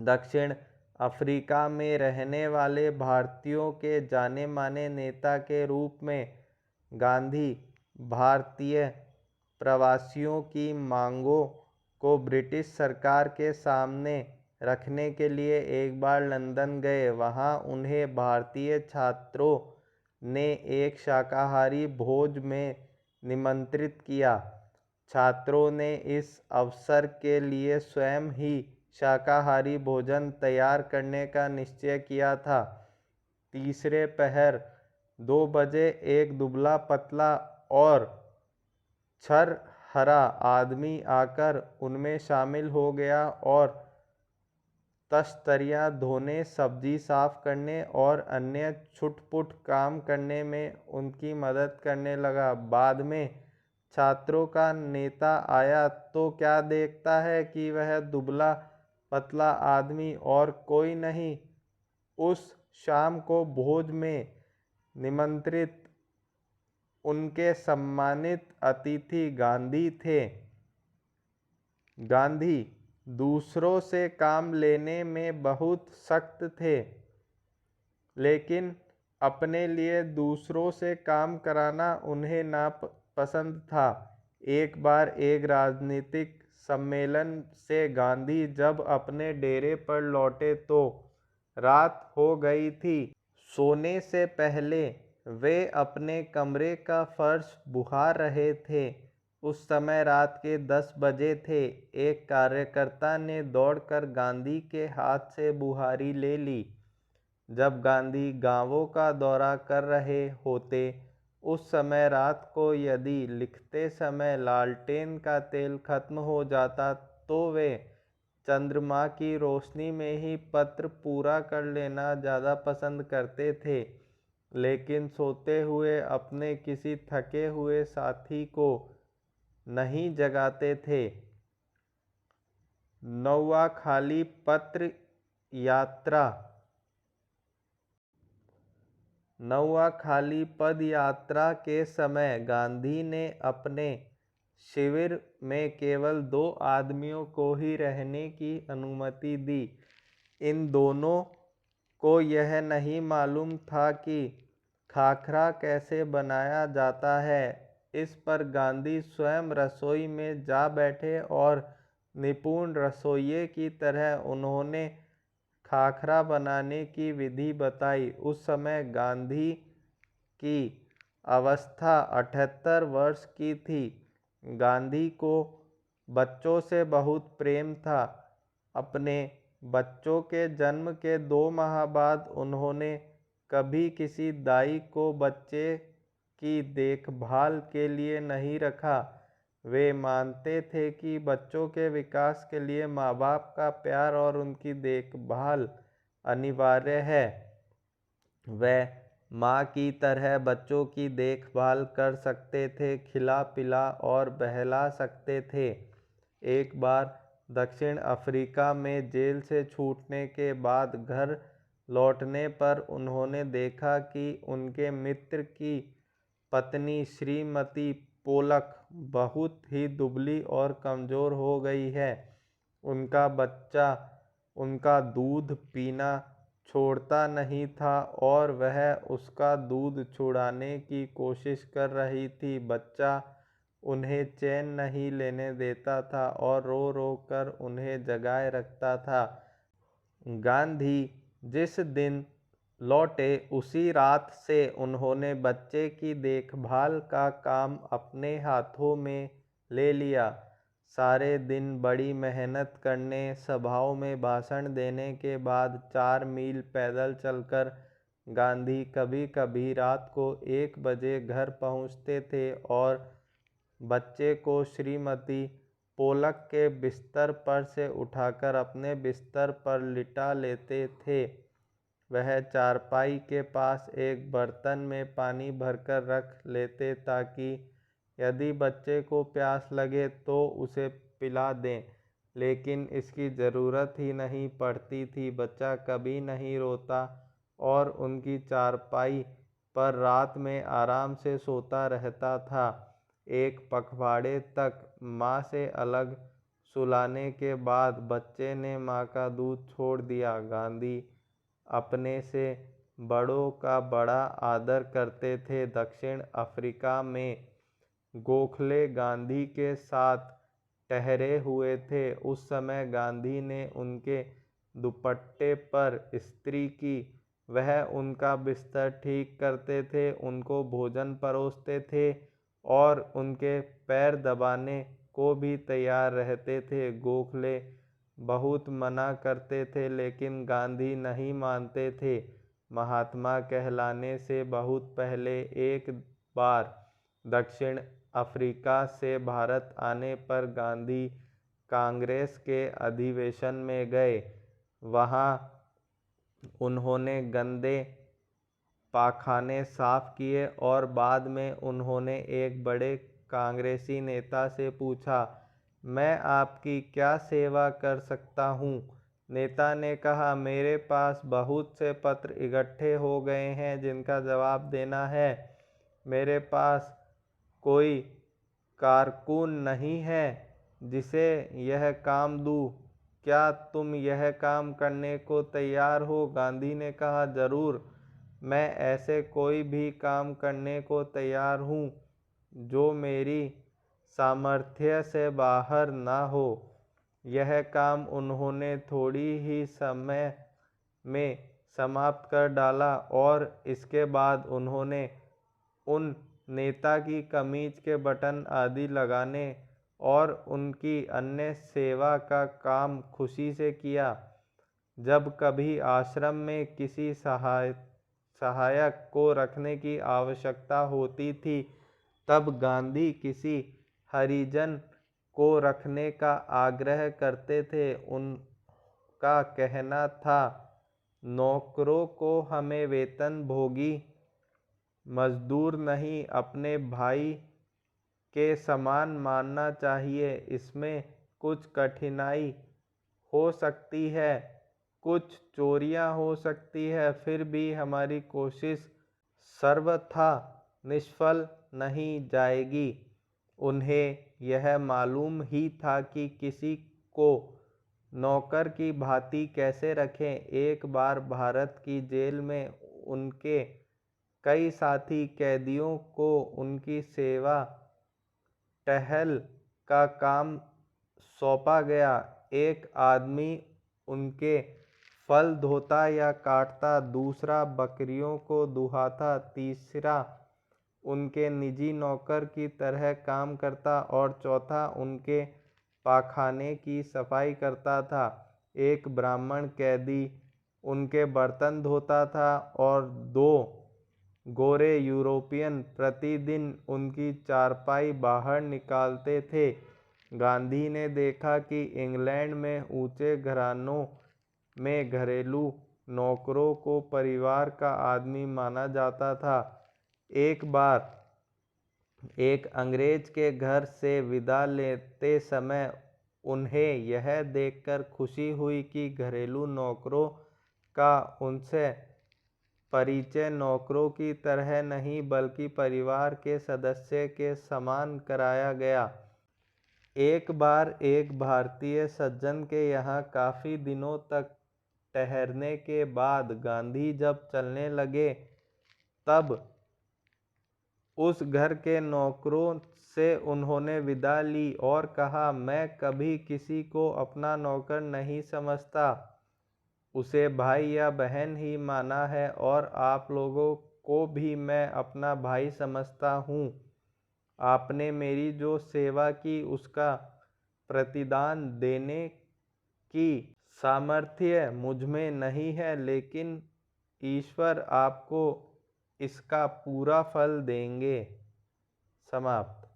दक्षिण अफ्रीका में रहने वाले भारतीयों के जाने माने नेता के रूप में गांधी भारतीय प्रवासियों की मांगों को ब्रिटिश सरकार के सामने रखने के लिए एक बार लंदन गए। वहां उन्हें भारतीय छात्रों ने एक शाकाहारी भोज में निमंत्रित किया। छात्रों ने इस अवसर के लिए स्वयं ही शाकाहारी भोजन तैयार करने का निश्चय किया था। तीसरे पहर 2 बजे एक दुबला पतला और छरहरा आदमी आकर उनमें शामिल हो गया और तश्तरियाँ धोने, सब्जी साफ करने और अन्य छुटपुट काम करने में उनकी मदद करने लगा। बाद में छात्रों का नेता आया तो क्या देखता है कि वह दुबला पतला आदमी और कोई नहीं, उस शाम को भोज में निमंत्रित उनके सम्मानित अतिथि गांधी थे। गांधी दूसरों से काम लेने में बहुत सख्त थे, लेकिन अपने लिए दूसरों से काम कराना उन्हें नापसंद था। एक बार एक राजनीतिक सम्मेलन से गांधी जब अपने डेरे पर लौटे तो रात हो गई थी। सोने से पहले वे अपने कमरे का फर्श बुहार रहे थे। उस समय रात के 10 बजे थे। एक कार्यकर्ता ने दौड़कर गांधी के हाथ से बुहारी ले ली। जब गांधी गांवों का दौरा कर रहे होते, उस समय रात को यदि लिखते समय लालटेन का तेल खत्म हो जाता तो वे चंद्रमा की रोशनी में ही पत्र पूरा कर लेना ज़्यादा पसंद करते थे, लेकिन सोते हुए अपने किसी थके हुए साथी को नहीं जगाते थे। नौवाखाली पत्र यात्रा। नौवाखाली पद यात्रा के समय गांधी ने अपने शिविर में केवल 2 आदमियों को ही रहने की अनुमति दी। इन दोनों को यह नहीं मालूम था कि खाखरा कैसे बनाया जाता है। इस पर गांधी स्वयं रसोई में जा बैठे और निपुण रसोइये की तरह उन्होंने खाखरा बनाने की विधि बताई। उस समय गांधी की अवस्था 78 वर्ष की थी। गांधी को बच्चों से बहुत प्रेम था। अपने बच्चों के जन्म के 2 माह बाद उन्होंने कभी किसी दाई को बच्चे की देखभाल के लिए नहीं रखा। वे मानते थे कि बच्चों के विकास के लिए माँ बाप का प्यार और उनकी देखभाल अनिवार्य है। वे माँ की तरह बच्चों की देखभाल कर सकते थे, खिला पिला और बहला सकते थे। एक बार दक्षिण अफ्रीका में जेल से छूटने के बाद घर लौटने पर उन्होंने देखा कि उनके मित्र की पत्नी श्रीमती पोलक बहुत ही दुबली और कमज़ोर हो गई है। उनका बच्चा उनका दूध पीना छोड़ता नहीं था और वह उसका दूध छुड़ाने की कोशिश कर रही थी। बच्चा उन्हें चैन नहीं लेने देता था और रो रो कर उन्हें जगाए रखता था। गांधी जिस दिन लौटे उसी रात से उन्होंने बच्चे की देखभाल का काम अपने हाथों में ले लिया। सारे दिन बड़ी मेहनत करने, सभाओं में भाषण देने के बाद 4 मील पैदल चलकर गांधी कभी कभी रात को 1 बजे घर पहुंचते थे और बच्चे को श्रीमती पोलक के बिस्तर पर से उठाकर अपने बिस्तर पर लिटा लेते थे। वह चारपाई के पास एक बर्तन में पानी भरकर रख लेते ताकि यदि बच्चे को प्यास लगे तो उसे पिला दें, लेकिन इसकी ज़रूरत ही नहीं पड़ती थी। बच्चा कभी नहीं रोता और उनकी चारपाई पर रात में आराम से सोता रहता था। एक पखवाड़े तक माँ से अलग सुलाने के बाद बच्चे ने माँ का दूध छोड़ दिया। गांधी अपने से बड़ों का बड़ा आदर करते थे। दक्षिण अफ्रीका में गोखले गांधी के साथ ठहरे हुए थे। उस समय गांधी ने उनके दुपट्टे पर इस्त्री की। वह उनका बिस्तर ठीक करते थे, उनको भोजन परोसते थे और उनके पैर दबाने को भी तैयार रहते थे। गोखले बहुत मना करते थे लेकिन गांधी नहीं मानते थे। महात्मा कहलाने से बहुत पहले एक बार दक्षिण अफ्रीका से भारत आने पर गांधी कांग्रेस के अधिवेशन में गए। वहाँ उन्होंने गंदे पाखाने साफ किए और बाद में उन्होंने एक बड़े कांग्रेसी नेता से पूछा, मैं आपकी क्या सेवा कर सकता हूँ? नेता ने कहा, मेरे पास बहुत से पत्र इकट्ठे हो गए हैं जिनका जवाब देना है। मेरे पास कोई कारकुन नहीं है जिसे यह काम दूँ। क्या तुम यह काम करने को तैयार हो? गांधी ने कहा, जरूर, मैं ऐसे कोई भी काम करने को तैयार हूँ जो मेरी सामर्थ्य से बाहर ना हो। यह काम उन्होंने थोड़ी ही समय में समाप्त कर डाला और इसके बाद उन्होंने उन नेता की कमीज के बटन आदि लगाने और उनकी अन्य सेवा का काम खुशी से किया। जब कभी आश्रम में किसी सहायक को रखने की आवश्यकता होती थी तब गांधी किसी हरिजन को रखने का आग्रह करते थे। उनका कहना था, नौकरों को हमें वेतनभोगी मजदूर नहीं, अपने भाई के समान मानना चाहिए। इसमें कुछ कठिनाई हो सकती है, कुछ चोरियां हो सकती है, फिर भी हमारी कोशिश सर्वथा निष्फल नहीं जाएगी। उन्हें यह मालूम ही था कि किसी को नौकर की भांति कैसे रखें। एक बार भारत की जेल में उनके कई साथी कैदियों को उनकी सेवा टहल का काम सौंपा गया। एक आदमी उनके फल धोता या काटता, दूसरा बकरियों को दुहाता, तीसरा उनके निजी नौकर की तरह काम करता और चौथा उनके पाखाने की सफाई करता था। एक ब्राह्मण कैदी उनके बर्तन धोता था और दो गोरे यूरोपियन प्रतिदिन उनकी चारपाई बाहर निकालते थे। गांधी ने देखा कि इंग्लैंड में ऊंचे घरानों में घरेलू नौकरों को परिवार का आदमी माना जाता था। एक बार एक अंग्रेज के घर से विदा लेते समय उन्हें यह देखकर खुशी हुई कि घरेलू नौकरों का उनसे परिचय नौकरों की तरह नहीं बल्कि परिवार के सदस्य के समान कराया गया। एक बार एक भारतीय सज्जन के यहाँ काफी दिनों तक ठहरने के बाद गांधी जब चलने लगे तब उस घर के नौकरों से उन्होंने विदा ली और कहा, मैं कभी किसी को अपना नौकर नहीं समझता, उसे भाई या बहन ही माना है और आप लोगों को भी मैं अपना भाई समझता हूँ। आपने मेरी जो सेवा की उसका प्रतिदान देने की सामर्थ्य मुझमें नहीं है, लेकिन ईश्वर आपको इसका पूरा फल देंगे। समाप्त।